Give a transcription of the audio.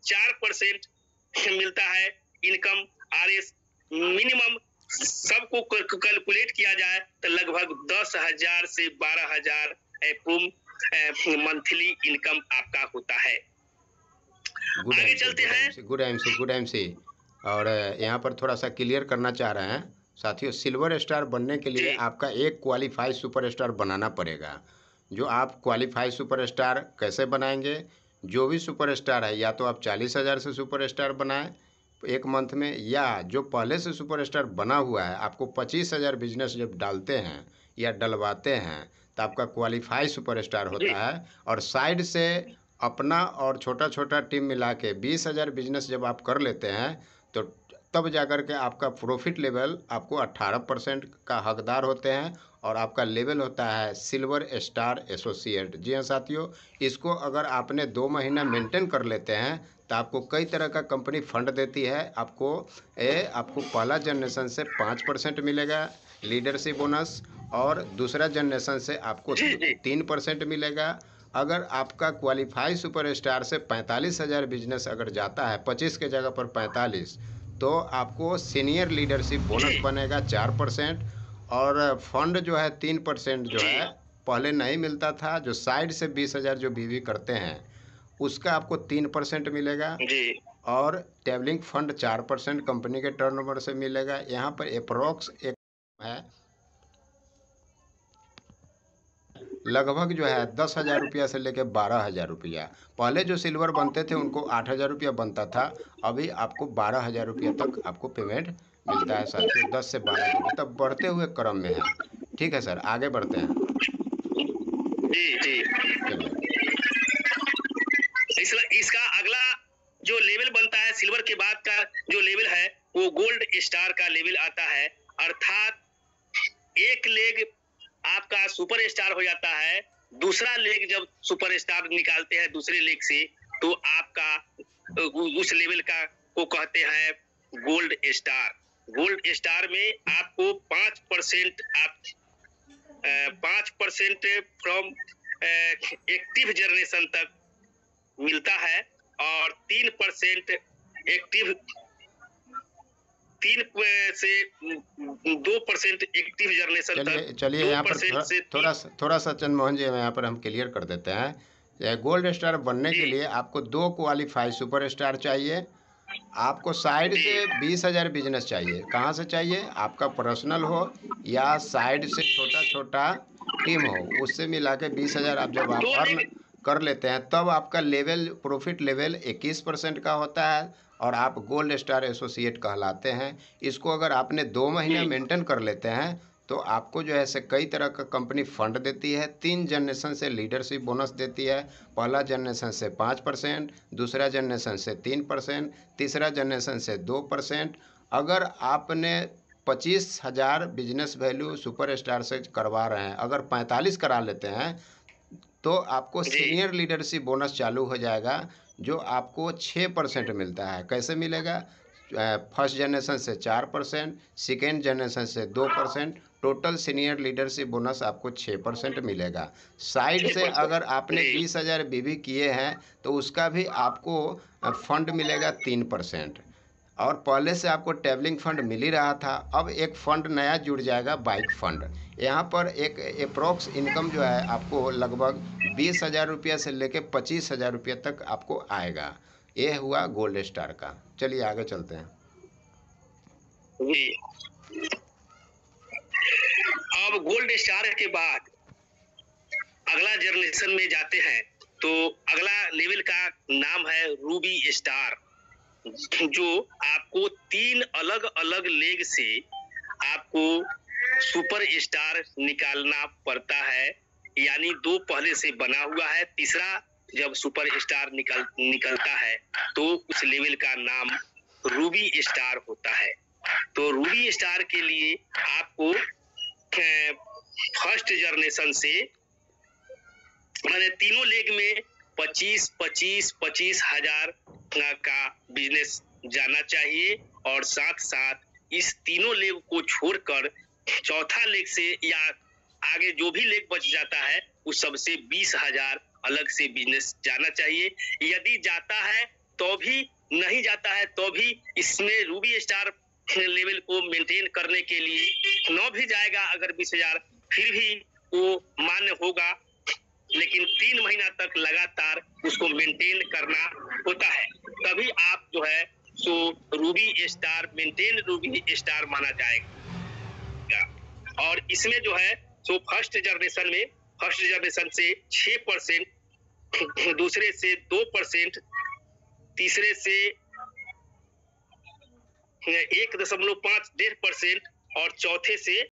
4% मिलता है income RS। Minimum सबको कैलकुलेट किया जाए तो लगभग 10,000 से 12,000 मंथली इनकम आपका होता है। आगे चलते हैं। Good MC. और यहाँ पर थोड़ा सा क्लियर करना चाह रहे हैं साथियों, सिल्वर स्टार बनने के लिए आपका एक क्वालिफाइड सुपरस्टार बनाना पड़ेगा। जो आप क्वालिफाइड सुपरस्टार कैसे बनाएंगे? जो भी सुपरस्टार है, या तो आप 40,000 से सुपरस्टार बनाएं एक मंथ में, या जो पहले से सुपरस्टार बना हुआ है आपको 25,000 बिजनेस जब डालते हैं या डलवाते हैं तो आपका क्वालिफाइड सुपरस्टार होता है। और साइड से अपना और छोटा छोटा टीम मिला के 20,000 बिजनेस जब आप कर लेते हैं तो तब जाकर के आपका प्रॉफिट लेवल आपको 18% का हकदार होते हैं और आपका लेवल होता है सिल्वर स्टार एसोसिएट। जी हाँ साथियों, इसको अगर आपने 2 महीना मेंटेन कर लेते हैं तो आपको कई तरह का कंपनी फंड देती है। आपको पहला जनरेशन से 5% मिलेगा लीडरशिप बोनस, और दूसरा जनरेशन से आपको 3% मिलेगा। अगर आपका क्वालिफाइड सुपरस्टार से 45,000 बिजनेस अगर जाता है, 25 के जगह पर 45, तो आपको सीनियर लीडरशिप बोनस बनेगा 4%। और फंड जो है 3% जो है पहले नहीं मिलता था, जो साइड से 20,000 जो बीवी करते हैं उसका आपको 3% मिलेगा। और ट्रैवलिंग फंड 4% कंपनी के टर्नओवर से मिलेगा। यहाँ पर अप्रोक्स एक है लगभग जो है 10,000 रुपया से लेकर 12,000 रुपया। पहले जो सिल्वर बनते थे उनको 8,000 रुपया बनता था, अभी आपको 12,000 रुपया तक आपको पेमेंट मिलता है साथियों। 10 से 12 रुपये तब बढ़ते हुए क्रम में है। ठीक है सर, आगे बढ़ते हैं। जी इसका अगला जो लेवल बनता है सिल्वर के बाद का जो लेवल है वो गोल्ड स्टार का लेवल आता है। अर्थात एक लेग आपका सुपर स्टार हो जाता है, दूसरा लेग जब सुपर स्टार निकालते हैं दूसरे लेग से तो आपका उस लेवल का को कहते हैं गोल्ड स्टार। गोल्ड स्टार में आपको 5% 5% फ्रॉम एक्टिव जनरेशन तक मिलता है और 3% एक्टिव 3 से 2% एक्टिव जनरेशन तक। चलिए यहाँ पर थोड़ा सा चंद मोहन जी यहाँ पर हम क्लियर कर देते हैं। गोल्ड स्टार बनने के लिए आपको 2 क्वालिफाइड सुपर स्टार चाहिए। आपको साइड से 20,000 बिजनेस चाहिए। कहाँ से चाहिए? आपका पर्सनल हो या साइड से छोटा छोटा टीम हो, उससे मिला के 20,000 आप जब आप अर्न कर लेते हैं तब आपका लेवल प्रॉफिट लेवल 21% का होता है और आप गोल्ड स्टार एसोसिएट कहलाते हैं। इसको अगर आपने 2 महीने मेंटेन कर लेते हैं तो आपको जो है से कई तरह का कंपनी फंड देती है। 3 जनरेशन से लीडरशिप बोनस देती है। पहला जनरेशन से 5%, दूसरा जनरेशन से 3%, तीसरा जनरेशन से 2%। अगर आपने 25,000 बिजनेस वैल्यू सुपर स्टार से करवा रहे हैं, अगर 45 करा लेते हैं तो आपको सीनियर लीडरशिप बोनस चालू हो जाएगा जो आपको 6% मिलता है। कैसे मिलेगा? फर्स्ट जनरेशन से 4%, सेकेंड जनरेशन से 2%, टोटल सीनियर लीडरशिप बोनस आपको 6% मिलेगा। साइड से अगर आपने 20,000 बीवी किए हैं तो उसका भी आपको फंड मिलेगा 3%। और पहले से आपको ट्रैवलिंग फंड मिल ही रहा था, अब एक फ़ंड नया जुड़ जाएगा बाइक फ़ंड। यहाँ पर एक अप्रोक्स इनकम जो है आपको लगभग 20,000 रुपया से लेकर 25,000 रुपया तक आपको आएगा। ये हुआ गोल्ड स्टार का। चलिए आगे चलते हैं। अब गोल्ड स्टार के बाद अगला जनरेशन में जाते हैं तो अगला लेवल का नाम है रूबी स्टार, जो आपको 3 अलग अलग लेग से आपको सुपर स्टार निकालना पड़ता है। यानी 2 पहले से बना हुआ है, तीसरा जब सुपर स्टार निकलता है तो उस लेवल का नाम रूबी स्टार होता है। तो रूबी स्टार के लिए आपको फर्स्ट जनरेशन से मैंने तीनों लेग में 25 हजार का बिजनेस जाना चाहिए और साथ साथ इस तीनों लेग को छोड़कर चौथा लेग से या आगे जो भी लेग बच जाता है उस सबसे 20,000 अलग से बिजनेस जाना चाहिए। यदि जाता है तो भी नहीं जाता है, तो भी इसमें रूबी स्टार लेवल को मेंटेन करने के लिए 9 भी जाएगा अगर 20,000, फिर भी वो मान्य होगा, लेकिन 3 महीना तक लगातार उसको मेंटेन करना होता है, तभी आप जो है सो ruby star, maintain ruby star माना जाएगा। और इसमें जो है सो फर्स्ट जनरेशन से 6%, दूसरे से 2%, तीसरे से 1.5 1.5% और चौथे से